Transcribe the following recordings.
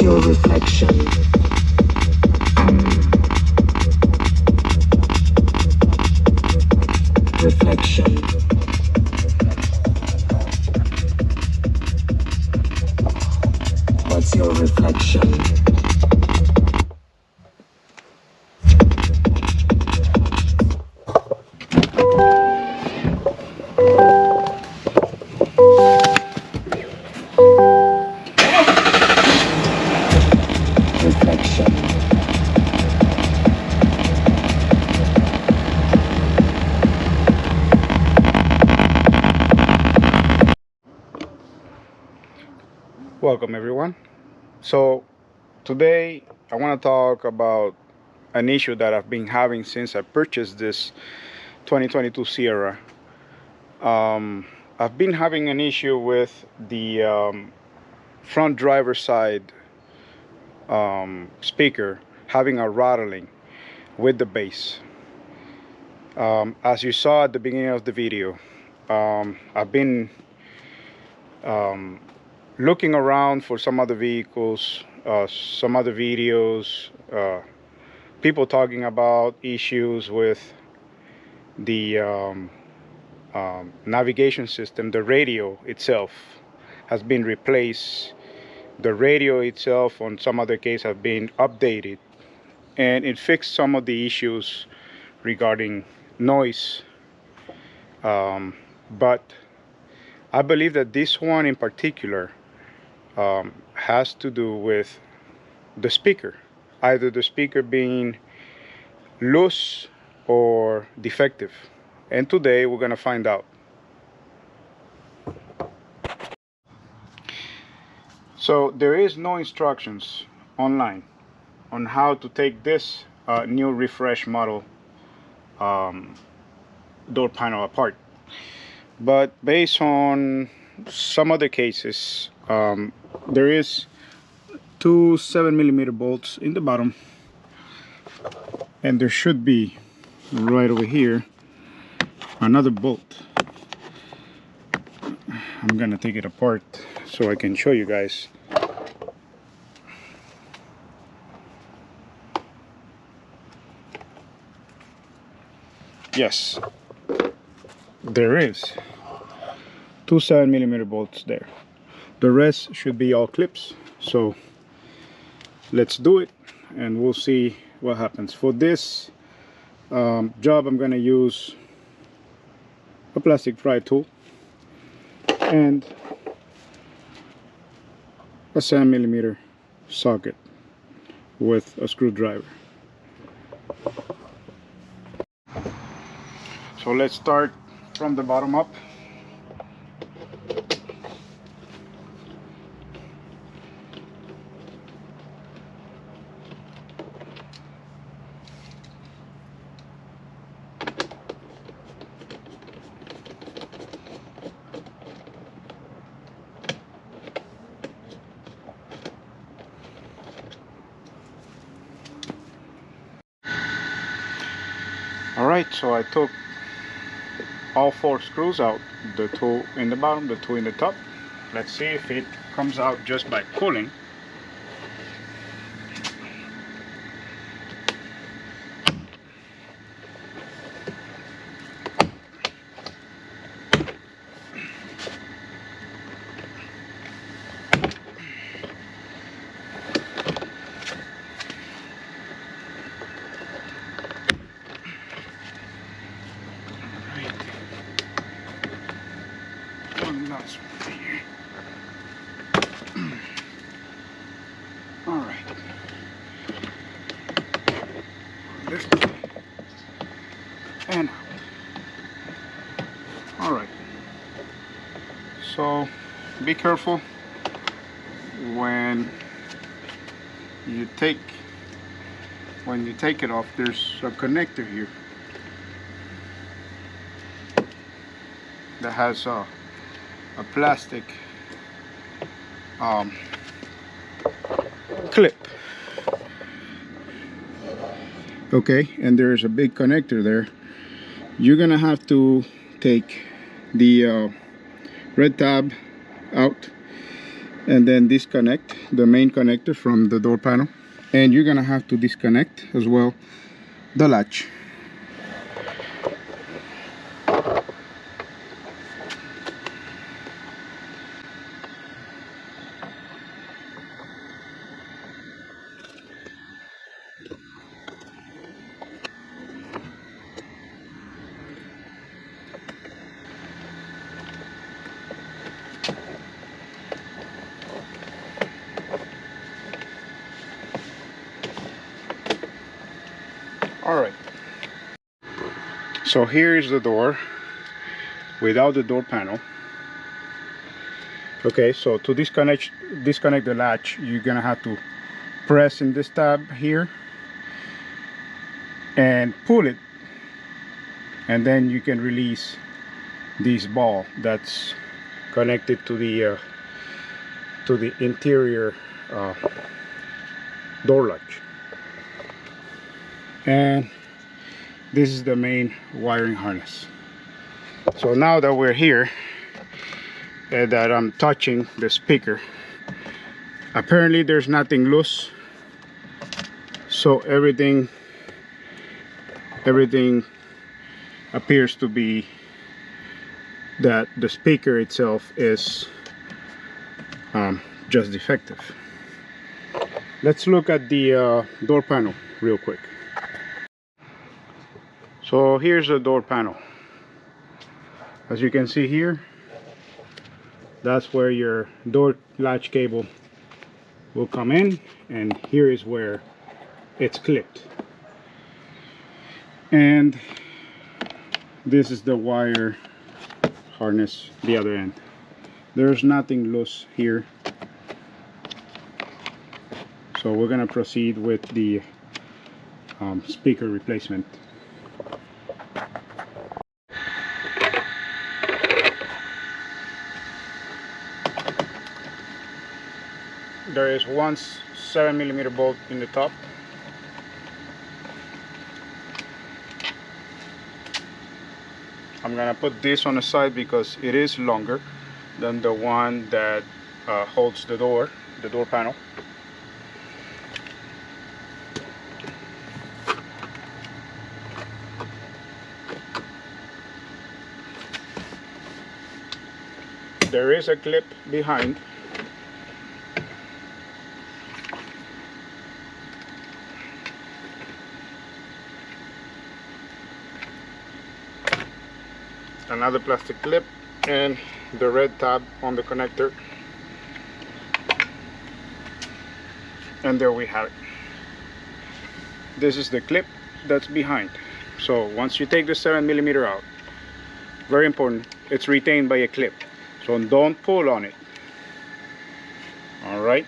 your reflection? Reflection. What's your reflection? Reflection. Welcome everyone. So today I want to talk about an issue that I've been having since I purchased this 2022 Sierra. I've been having an issue with the front driver's side speaker having a rattling with the bass. As you saw at the beginning of the video, I've been looking around for some other vehicles, some other videos, people talking about issues with the navigation system. The radio itself has been replaced. The radio itself on some other case have been updated, and it fixed some of the issues regarding noise. But I believe that this one in particular has to do with the speaker, either the speaker being loose or defective. And today we're going to find out. So there is no instructions online on how to take this new refresh model door panel apart. But based on some other cases, there is two 7mm bolts in the bottom, and there should be right over here another bolt. I'm gonna take it apart so I can show you guys. Yes, there is two 7mm bolts there. The rest should be all clips. So let's do it and we'll see what happens. For this job, I'm gonna use a plastic pry tool and a 7mm socket with a screwdriver. So let's start from the bottom up. Alright, so I took all four screws out, the two in the bottom, the two in the top. Let's see if it comes out just by pulling. Alright. Lift and out. Alright. So be careful when you take it off. There's a connector here that has a plastic clip. Okay, and there's a big connector there. You're gonna have to take the red tab out and then disconnect the main connector from the door panel, and you're gonna have to disconnect as well the latch. All right, so here is the door without the door panel. Okay, so to disconnect the latch, you're gonna have to press in this tab here and pull it, and then you can release this ball that's connected to the interior door latch. And this is the main wiring harness. So now that we're here and that I'm touching the speaker, apparently there's nothing loose, so everything appears to be that the speaker itself is just defective. Let's look at the door panel real quick. So here's the door panel. As you can see here, that's where your door latch cable will come in, and here is where it's clipped. And this is the wire harness, the other end. There's nothing loose here, so we're gonna proceed with the speaker replacement. There is one 7mm bolt in the top. I'm gonna put this on the side because it is longer than the one that holds the door panel. There is a clip behind. Another plastic clip and the red tab on the connector, and there we have it. This is the clip that's behind. So once you take the 7mm out, very important, it's retained by a clip, so don't pull on it. All right,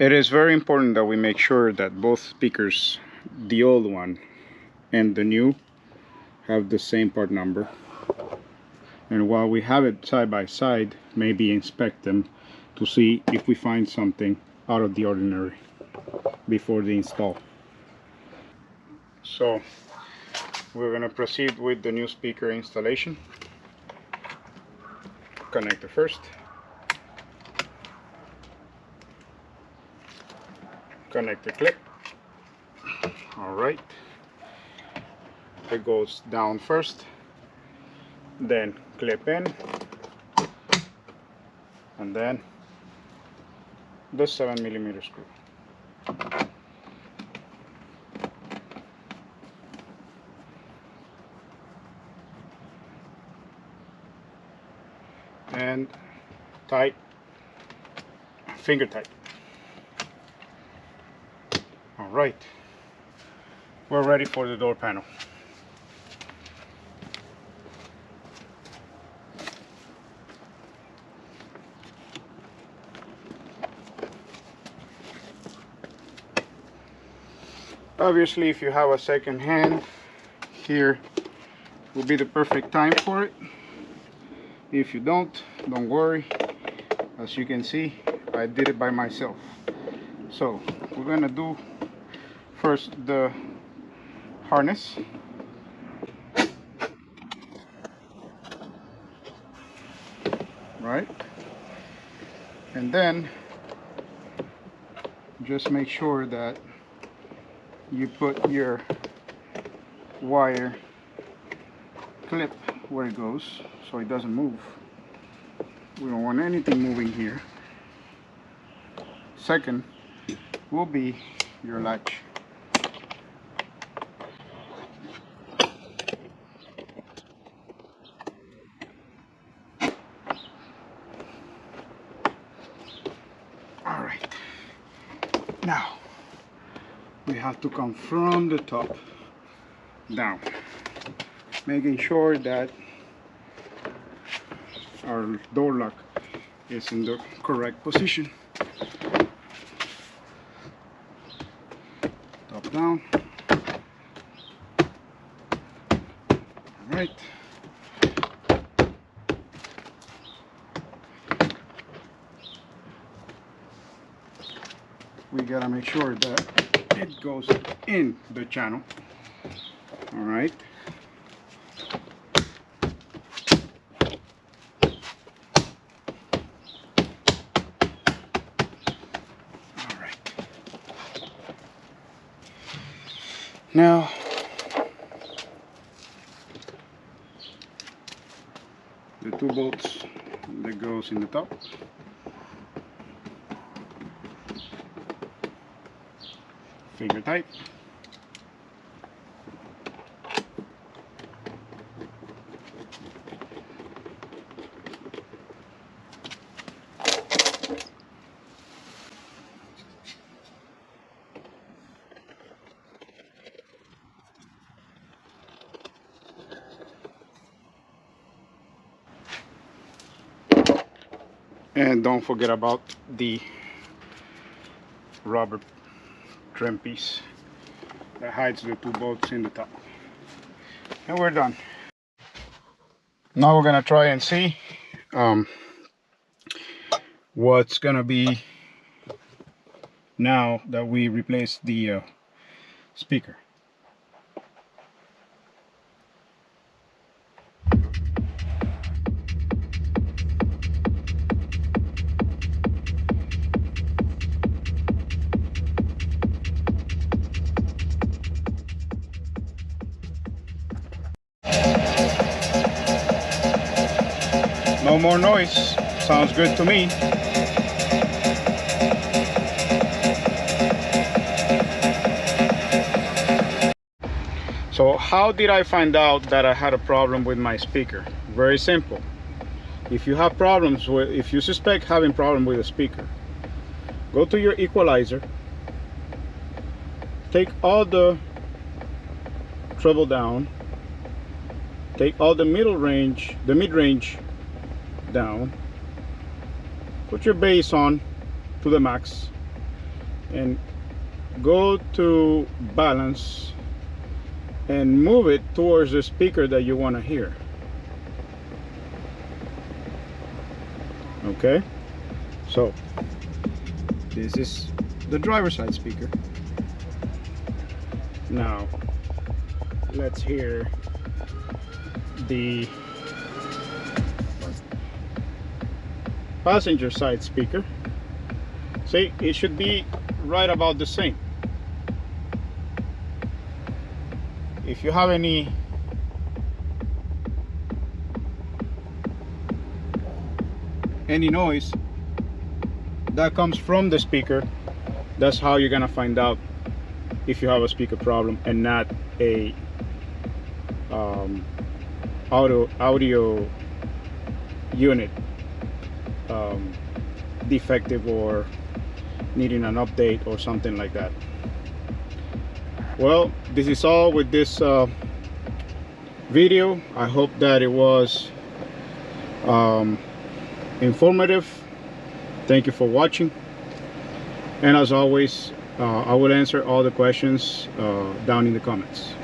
it is very important that we make sure that both speakers, the old one and the new, have the same part number. And while we have it side by side, maybe inspect them to see if we find something out of the ordinary before the install. So we're going to proceed with the new speaker installation. Connector first, connector clip. All right, it goes down first, then clip in, and then the 7mm screw. And tight, finger tight. All right, we're ready for the door panel. Obviously, if you have a second hand, here will be the perfect time for it. If you don't worry. As you can see, I did it by myself. So we're gonna do first the harness. right? And then just make sure that you put your wire clip where it goes so it doesn't move. We don't want anything moving here. Second will be your latch. All right, now we have to come from the top down, making sure that our door lock is in the correct position. Top down. All right. We gotta make sure that it goes in the channel. All right. All right. Now, the 2 bolts that goes in the top. Finger tight. And don't forget about the rubber trim piece that hides the 2 bolts in the top. And we're done. Now we're gonna try and see what's gonna be now that we replaced the speaker. No more noise. Sounds good to me. So how did I find out that I had a problem with my speaker? Very simple. If you have problems with, if you suspect having problem with a speaker, go to your equalizer, take all the treble down, take all the mid-range down, put your bass on to the max, and go to balance and move it towards the speaker that you want to hear. Okay, so this is the driver's side speaker. Now let's hear the passenger side speaker. See, it should be right about the same. If you have any noise that comes from the speaker, that's how you're gonna find out if you have a speaker problem and not a audio unit defective or needing an update or something like that. Well, this is all with this video. I hope that it was informative. Thank you for watching, and as always, I will answer all the questions down in the comments.